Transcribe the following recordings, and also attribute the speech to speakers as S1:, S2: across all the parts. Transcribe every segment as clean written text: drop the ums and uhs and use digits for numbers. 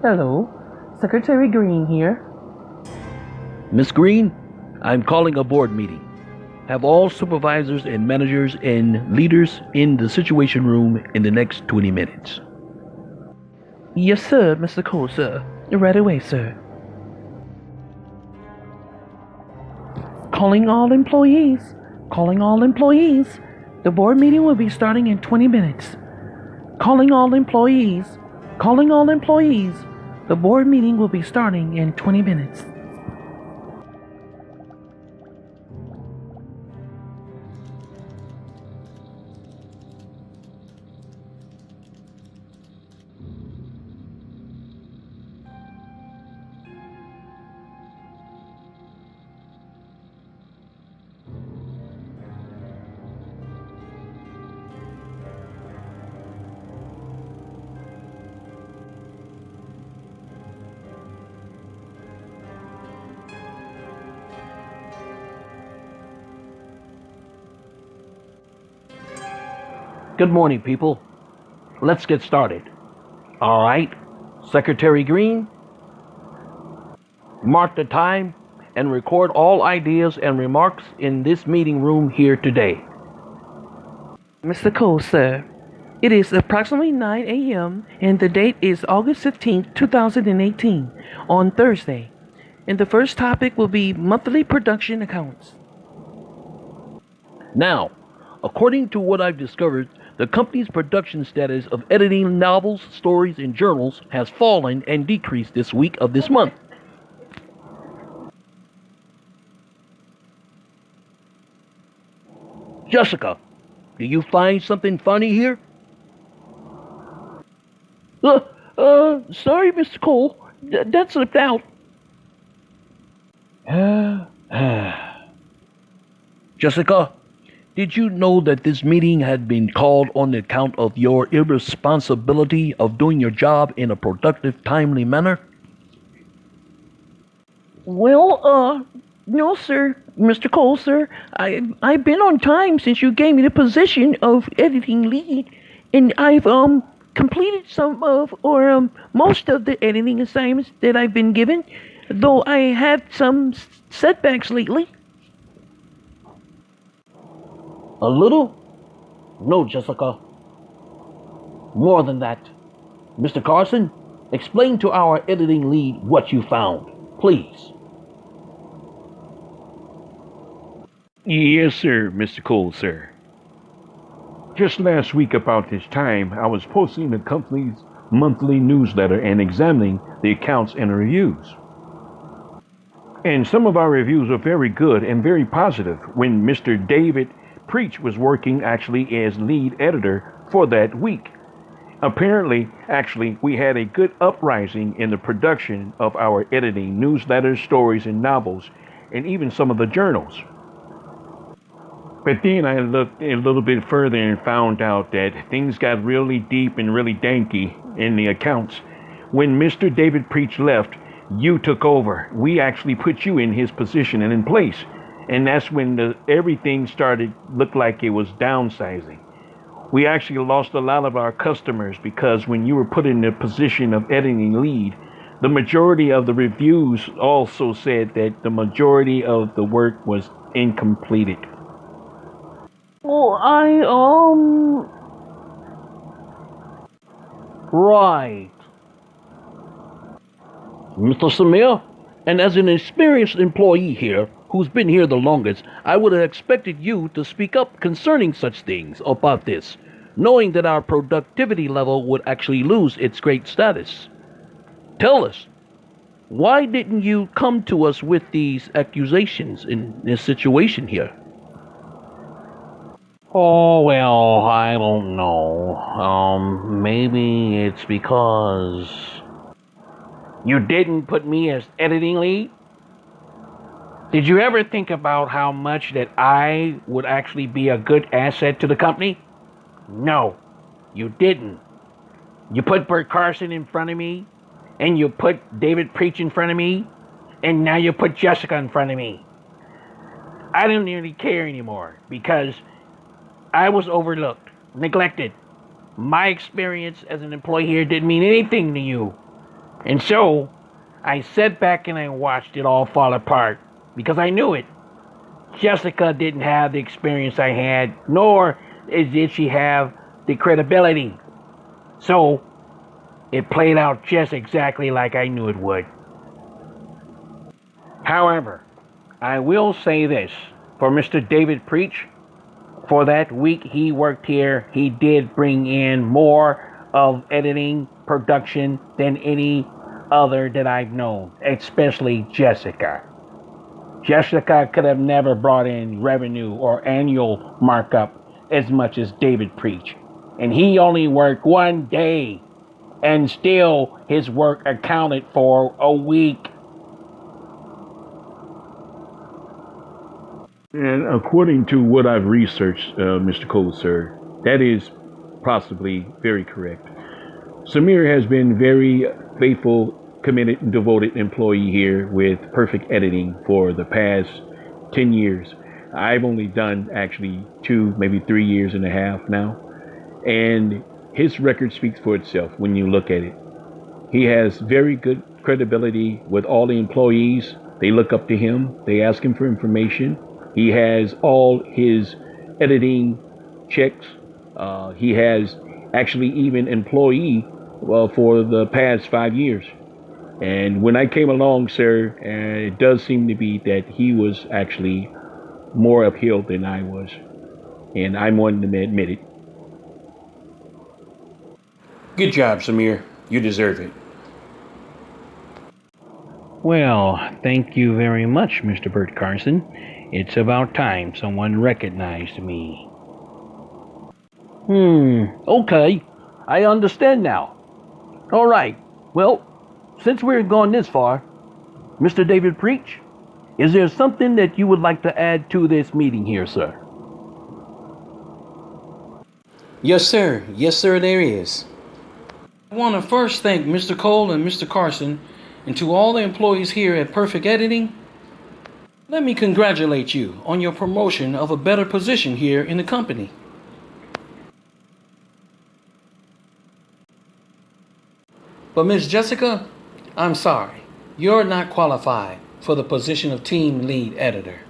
S1: Hello, Secretary Green here.
S2: Miss Green, I'm calling a board meeting. Have all supervisors and managers and leaders in the situation room in the next 20 minutes.
S1: Yes, sir, Mr. Cole, sir. Right away, sir. Calling all employees. Calling all employees. The board meeting will be starting in 20 minutes. Calling all employees. Calling all employees. The board meeting will be starting in 20 minutes.
S2: Good morning, people. Let's get started. All right, Secretary Green, mark the time and record all ideas and remarks in this meeting room here today.
S1: Mr. Cole, sir. It is approximately 9 a.m. and the date is August 15th, 2018, on Thursday. And the first topic will be monthly production accounts.
S2: Now, according to what I've discovered, the company's production status of editing novels, stories, and journals has fallen and decreased this week of this month. Jessica, do you find something funny here?
S1: Sorry, Mr. Cole. That slipped out.
S2: Jessica, did you know that this meeting had been called on account of your irresponsibility of doing your job in a productive, timely manner?
S1: Well, no, sir, Mr. Cole, sir. I've been on time since you gave me the position of editing lead, and I've completed some of or most of the editing assignments that I've been given, though I had some setbacks lately.
S2: A little? No, Jessica. More than that. Mr. Carson, explain to our editing lead what you found, please.
S3: Yes, sir, Mr. Cole, sir. Just last week about this time, I was posting the company's monthly newsletter and examining the accounts and reviews. And some of our reviews are very good and very positive when Mr. David Preach was working actually as lead editor for that week. Apparently, we had a good uprising in the production of our editing newsletters, stories, and novels, and even some of the journals. But then I looked a little bit further and found out that things got really deep and really danky in the accounts. When Mr. David Preach left, you took over. We actually put you in his position and in place. And that's when everything started look like it was downsizing. We actually lost a lot of our customers because when you were put in the position of editing lead, the majority of the reviews also said that the majority of the work was incompleted.
S1: Well,
S2: Right. Mr. Samir, and as an experienced employee here, who's been here the longest, I would have expected you to speak up concerning such things about this, knowing that our productivity level would actually lose its great status. Tell us, why didn't you come to us with these accusations in this situation here?
S4: Oh, well, I don't know. Maybe it's because you didn't put me as editing lead? Did you ever think about how much that I would actually be a good asset to the company? No, you didn't. You put Bert Carson in front of me, and you put David Preach in front of me, and now you put Jessica in front of me. I didn't really care anymore because I was overlooked, neglected. My experience as an employee here didn't mean anything to you. And so, I sat back and I watched it all fall apart because I knew it. Jessica didn't have the experience I had, nor did she have the credibility. So, it played out just exactly like I knew it would. However, I will say this for Mr. David Preach. For that week he worked here, he did bring in more of editing production than any other that I've known, especially Jessica. Jessica could have never brought in revenue or annual markup as much as David Preach. And he only worked one day, and still his work accounted for a week.
S3: And according to what I've researched, Mr. Cole, sir, that is possibly very correct. Samir has been very faithful, committed, and devoted employee here with Perfect Editing for the past 10 years. I've only done actually 2, maybe 3 years and a half now. And his record speaks for itself when you look at it. He has very good credibility with all the employees. They look up to him. They ask him for information. He has all his editing checks. He has actually even employee for the past 5 years. And when I came along, sir, it does seem to be that he was actually more uphill than I was. And I'm one to admit it.
S5: Good job, Samir. You deserve it.
S2: Well, thank you very much, Mr. Bert Carson. It's about time someone recognized me.
S4: Okay. I understand now. All right. Well, since we're gone this far, Mr. David Preach, is there something that you would like to add to this meeting here, sir?
S5: Yes, sir. Yes, sir, there is. I want to first thank Mr. Cole and Mr. Carson, and to all the employees here at Perfect Editing. Let me congratulate you on your promotion of a better position here in the company. But Miss Jessica, I'm sorry. You're not qualified for the position of team lead editor.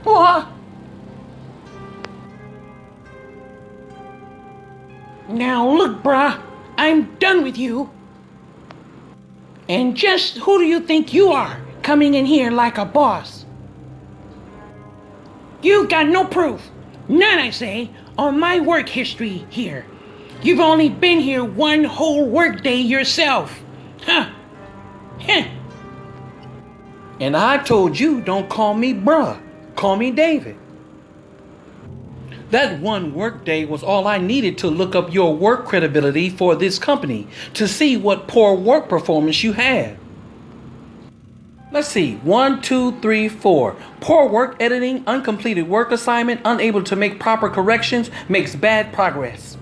S1: What? Now look, bruh, I'm done with you. And just who do you think you are, coming in here like a boss? You got no proof, none I say, on my work history here. You've only been here one whole workday yourself. Huh. Heh.
S5: And I told you don't call me bruh, call me David. That one workday was all I needed to look up your work credibility for this company, to see what poor work performance you had. Let's see, 1, 2, 3, 4. Poor work editing, uncompleted work assignment, unable to make proper corrections, makes bad progress.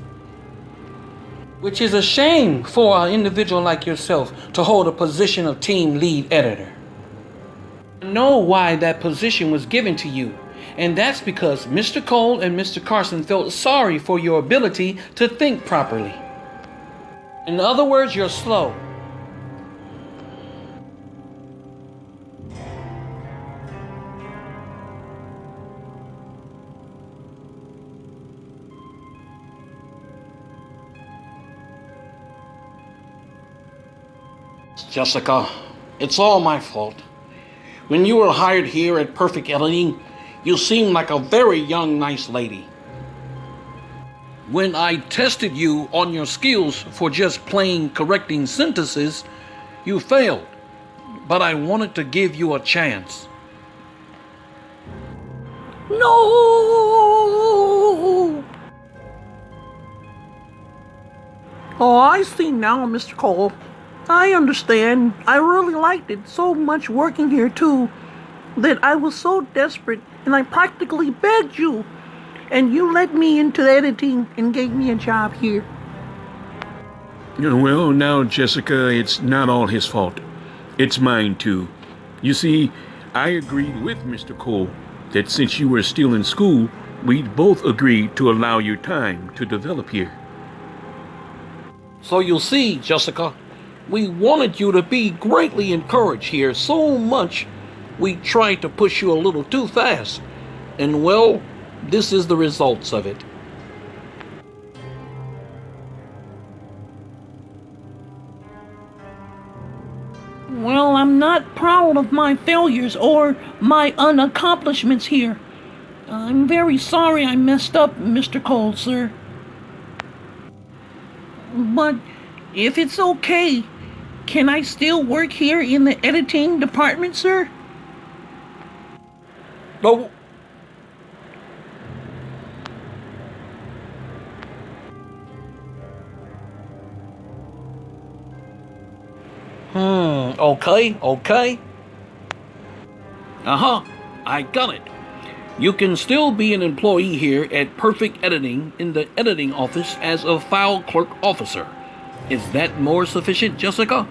S5: Which is a shame for an individual like yourself to hold a position of team lead editor. I know why that position was given to you. And that's because Mr. Cole and Mr. Carson felt sorry for your ability to think properly. In other words, you're slow.
S6: Jessica, it's all my fault. When you were hired here at Perfect Editing, you seemed like a very young, nice lady. When I tested you on your skills for just plain correcting sentences, you failed. But I wanted to give you a chance.
S1: No! Oh, I see now, Mr. Cole. I understand. I really liked it so much working here, too, that I was so desperate and I practically begged you. And you let me into editing and gave me a job here.
S3: Well, now, Jessica, it's not all his fault. It's mine, too. You see, I agreed with Mr. Cole that since you were still in school, we'd both agreed to allow you time to develop here.
S6: So you'll see, Jessica, we wanted you to be greatly encouraged here so much we tried to push you a little too fast. And well, this is the results of it.
S1: Well, I'm not proud of my failures or my unaccomplishments here. I'm very sorry I messed up, Mr. Cole, sir. But if it's okay, can I still work here in the editing department, sir?
S6: Oh, okay. I got it. You can still be an employee here at Perfect Editing in the editing office as a file clerk officer. Is that more sufficient, Jessica?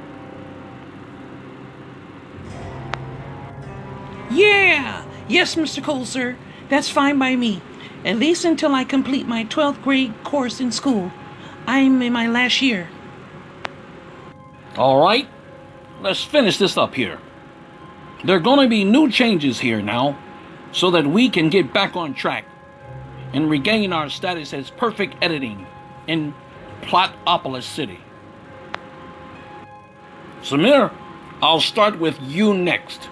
S1: Yeah! Yes, Mr. Cole, sir. That's fine by me. At least until I complete my 12th grade course in school. I'm in my last year.
S6: All right, let's finish this up here. There are going to be new changes here now, so that we can get back on track and regain our status as Perfect Editing in Plotopolis City. Samir, I'll start with you next.